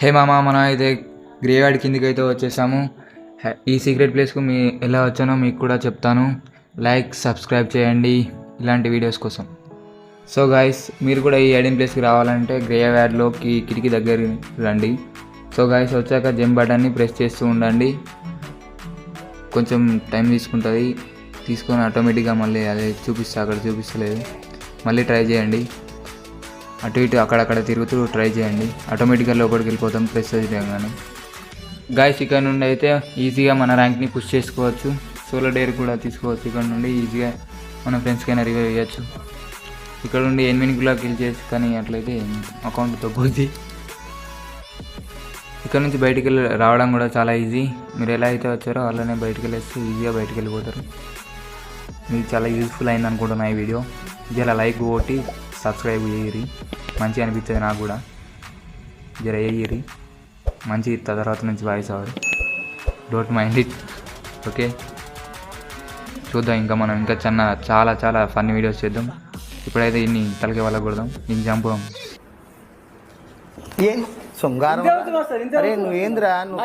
హే మామ, మనం అయితే గ్రేవ్యార్డ్ కిందికి అయితే వచ్చేసాము. ఈ సీక్రెట్ ప్లేస్కు ఎలా వచ్చానో మీకు కూడా చెప్తాను. లైక్ సబ్స్క్రైబ్ చేయండి ఇలాంటి వీడియోస్ కోసం. సో గాయస్, మీరు కూడా ఈ హైడింగ్ ప్లేస్కి రావాలంటే గ్రేవ్యార్డ్లోకి కిటికీ దగ్గర రండి. సో గాయస్, వచ్చాక జంప్ బటన్ని ప్రెస్ చేస్తూ ఉండండి. కొంచెం టైం తీసుకొని ఆటోమేటిక్గా మళ్ళీ అదే అక్కడ చూపిస్తలేదు. మళ్ళీ ట్రై చేయండి. అటు ఇటు అక్కడక్కడ తిరుగుతూ ట్రై చేయండి. ఆటోమేటిక్గా లోపలికి వెళ్ళిపోతాం ప్రెస్ చేయగానే. గాయస్, ఇక్కడ నుండి అయితే ఈజీగా మన ర్యాంక్ని పుష్ చేసుకోవచ్చు. సోలో డేర్ కూడా తీసుకోవచ్చు. ఇక్కడ నుండి ఈజీగా మన ఫ్రెండ్స్కైనా రివైవ్ చేయొచ్చు. ఇక్కడ నుండి ఎనిమిది కూడా కిల్ చేయొచ్చు, కానీ అట్లయితే అకౌంట్ తగ్గుద్ది. ఇక్కడ నుంచి బయటికి రావడం కూడా చాలా ఈజీ. మీరు ఎలా అయితే వచ్చారో అలానే బయటికి వెళ్ళేస్తే ఈజీగా బయటికి వెళ్ళిపోతారు. మీకు చాలా యూజ్ఫుల్ అయింది అనుకుంటున్నా ఈ వీడియో. ఇలా లైక్ కొట్టి సబ్స్క్రైబ్ చేయరి, మంచిగా అనిపిస్తుంది నాకు కూడా. జర వేయరి, మంచి తర్వాత నుంచి వాయిస్ అవ్వరు. Don't mind it, okay. చూద్దాం, మనం ఇంకా చాలా చాలా ఫన్నీ వీడియోస్ చేద్దాం. ఇప్పుడైతే ఇన్ని తలకి వాళ్ళ కొడదాం, ఇంక చంపుదాం. ఏం సొంగారం? అరే నువ్వేంద్రా, నువ్వు